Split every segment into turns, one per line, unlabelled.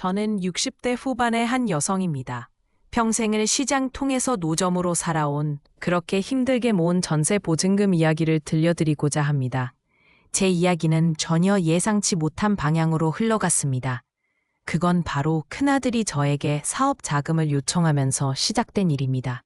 저는 60대 후반의 한 여성입니다. 평생을 시장 통해서 노점으로 살아온 그렇게 힘들게 모은 전세 보증금 이야기를 들려드리고자 합니다. 제 이야기는 전혀 예상치 못한 방향으로 흘러갔습니다. 그건 바로 큰아들이 저에게 사업 자금을 요청하면서 시작된 일입니다.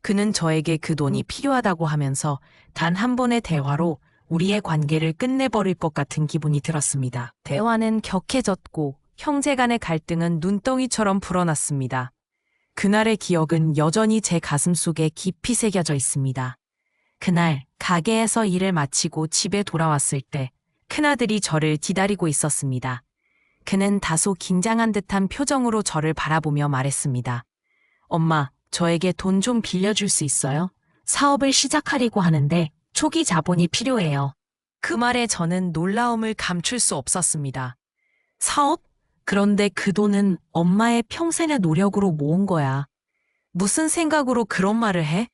그는 저에게 그 돈이 필요하다고 하면서 단 한 번의 대화로 우리의 관계를 끝내버릴 것 같은 기분이 들었습니다. 대화는 격해졌고 형제 간의 갈등은 눈덩이처럼 불어났습니다. 그날의 기억은 여전히 제 가슴속에 깊이 새겨져 있습니다. 그날 가게에서 일을 마치고 집에 돌아왔을 때 큰아들이 저를 기다리고 있었습니다. 그는 다소 긴장한 듯한 표정으로 저를 바라보며 말했습니다. 엄마, 저에게 돈 좀 빌려줄 수 있어요? 사업을 시작하려고 하는데 초기 자본이 필요해요. 그 말에 저는 놀라움을 감출 수 없었습니다. 사업? 그런데 그 돈은 엄마의 평생의 노력으로 모은 거야. 무슨 생각으로 그런 말을 해?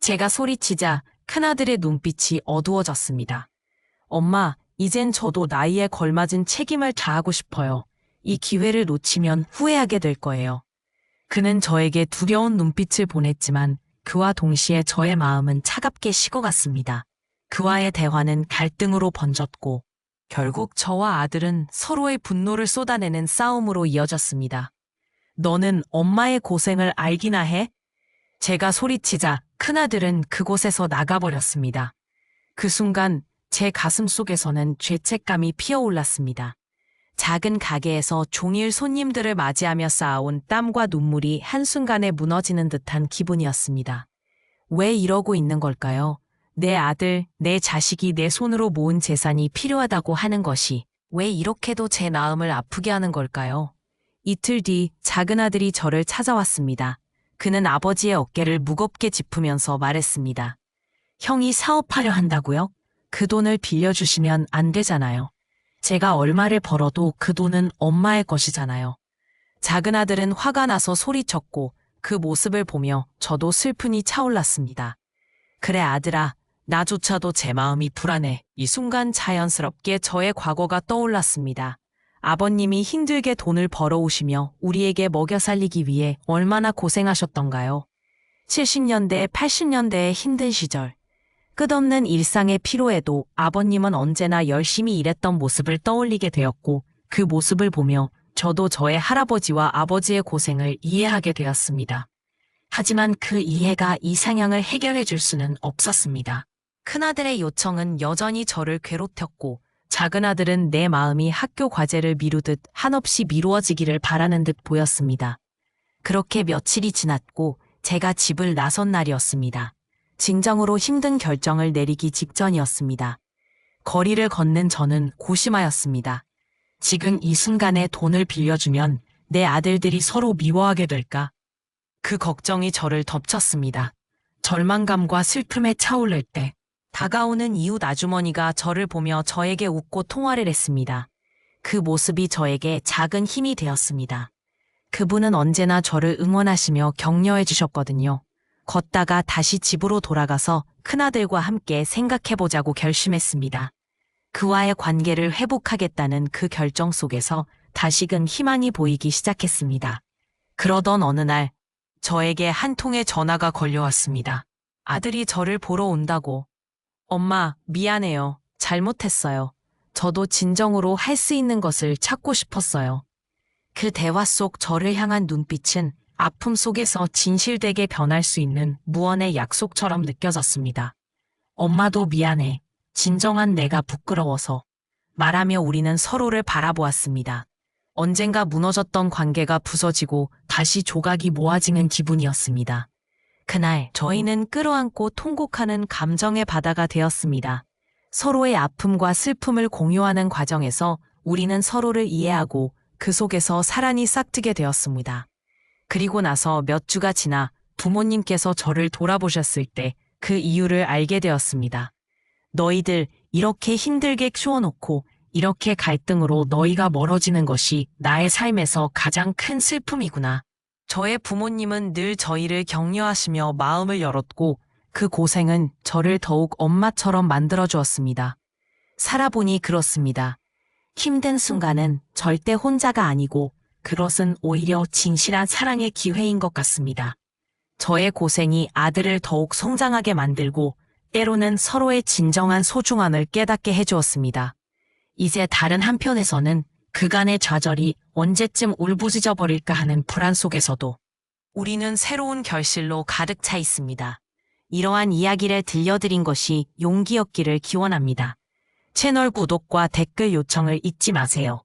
제가 소리치자 큰아들의 눈빛이 어두워졌습니다. 엄마, 이젠 저도 나이에 걸맞은 책임을 다하고 싶어요. 이 기회를 놓치면 후회하게 될 거예요. 그는 저에게 두려운 눈빛을 보냈지만 그와 동시에 저의 마음은 차갑게 식어갔습니다. 그와의 대화는 갈등으로 번졌고 결국 저와 아들은 서로의 분노를 쏟아내는 싸움으로 이어졌습니다. 너는 엄마의 고생을 알기나 해? 제가 소리치자 큰아들은 그곳에서 나가버렸습니다. 그 순간 제 가슴 속에서는 죄책감이 피어올랐습니다. 작은 가게에서 종일 손님들을 맞이하며 쌓아온 땀과 눈물이 한순간에 무너지는 듯한 기분이었습니다. 왜 이러고 있는 걸까요? 내 아들, 내 자식이 내 손으로 모은 재산이 필요하다고 하는 것이 왜 이렇게도 제 마음을 아프게 하는 걸까요? 이틀 뒤 작은 아들이 저를 찾아왔습니다. 그는 아버지의 어깨를 무겁게 짚으면서 말했습니다. 형이 사업하려 한다고요? 그 돈을 빌려주시면 안 되잖아요. 제가 얼마를 벌어도 그 돈은 엄마의 것이잖아요. 작은 아들은 화가 나서 소리쳤고 그 모습을 보며 저도 슬픔이 차올랐습니다. 그래 아들아, 나조차도 제 마음이 불안해. 이 순간 자연스럽게 저의 과거가 떠올랐습니다. 아버님이 힘들게 돈을 벌어오시며 우리에게 먹여 살리기 위해 얼마나 고생하셨던가요? 70년대, 80년대의 힘든 시절. 끝없는 일상의 피로에도 아버님은 언제나 열심히 일했던 모습을 떠올리게 되었고 그 모습을 보며 저도 저의 할아버지와 아버지의 고생을 이해하게 되었습니다. 하지만 그 이해가 이 상황을 해결해 줄 수는 없었습니다. 큰아들의 요청은 여전히 저를 괴롭혔고 작은 아들은 내 마음이 학교 과제를 미루듯 한없이 미루어지기를 바라는 듯 보였습니다. 그렇게 며칠이 지났고 제가 집을 나선 날이었습니다. 진정으로 힘든 결정을 내리기 직전이었습니다. 거리를 걷는 저는 고심하였습니다. 지금 이 순간에 돈을 빌려주면 내 아들들이 서로 미워하게 될까? 그 걱정이 저를 덮쳤습니다. 절망감과 슬픔에 차오를 때 다가오는 이웃 아주머니가 저를 보며 저에게 웃고 통화를 했습니다. 그 모습이 저에게 작은 힘이 되었습니다. 그분은 언제나 저를 응원하시며 격려해 주셨거든요. 걷다가 다시 집으로 돌아가서 큰아들과 함께 생각해보자고 결심했습니다. 그와의 관계를 회복하겠다는 그 결정 속에서 다시금 희망이 보이기 시작했습니다. 그러던 어느 날 저에게 한 통의 전화가 걸려왔습니다. 아들이 저를 보러 온다고. 엄마, 미안해요. 잘못했어요. 저도 진정으로 할 수 있는 것을 찾고 싶었어요. 그 대화 속 저를 향한 눈빛은 아픔 속에서 진실되게 변할 수 있는 무언의 약속처럼 느껴졌습니다. 엄마도 미안해. 진정한 내가 부끄러워서. 말하며 우리는 서로를 바라보았습니다. 언젠가 무너졌던 관계가 부서지고 다시 조각이 모아지는 기분이었습니다. 그날 저희는 끌어안고 통곡하는 감정의 바다가 되었습니다. 서로의 아픔과 슬픔을 공유하는 과정에서 우리는 서로를 이해하고 그 속에서 사랑이 싹트게 되었습니다. 그리고 나서 몇 주가 지나 부모님께서 저를 돌아보셨을 때 그 이유를 알게 되었습니다. 너희들 이렇게 힘들게 키워놓고 이렇게 갈등으로 너희가 멀어지는 것이 나의 삶에서 가장 큰 슬픔이구나. 저의 부모님은 늘 저희를 격려하시며 마음을 열었고 그 고생은 저를 더욱 엄마처럼 만들어주었습니다. 살아보니 그렇습니다. 힘든 순간은 절대 혼자가 아니고 그것은 오히려 진실한 사랑의 기회인 것 같습니다. 저의 고생이 아들을 더욱 성장하게 만들고 때로는 서로의 진정한 소중함을 깨닫게 해주었습니다. 이제 다른 한편에서는 그간의 좌절이 언제쯤 울부짖어 버릴까 하는 불안 속에서도 우리는 새로운 결실로 가득 차 있습니다. 이러한 이야기를 들려드린 것이 용기였기를 기원합니다. 채널 구독과 댓글 요청을 잊지 마세요.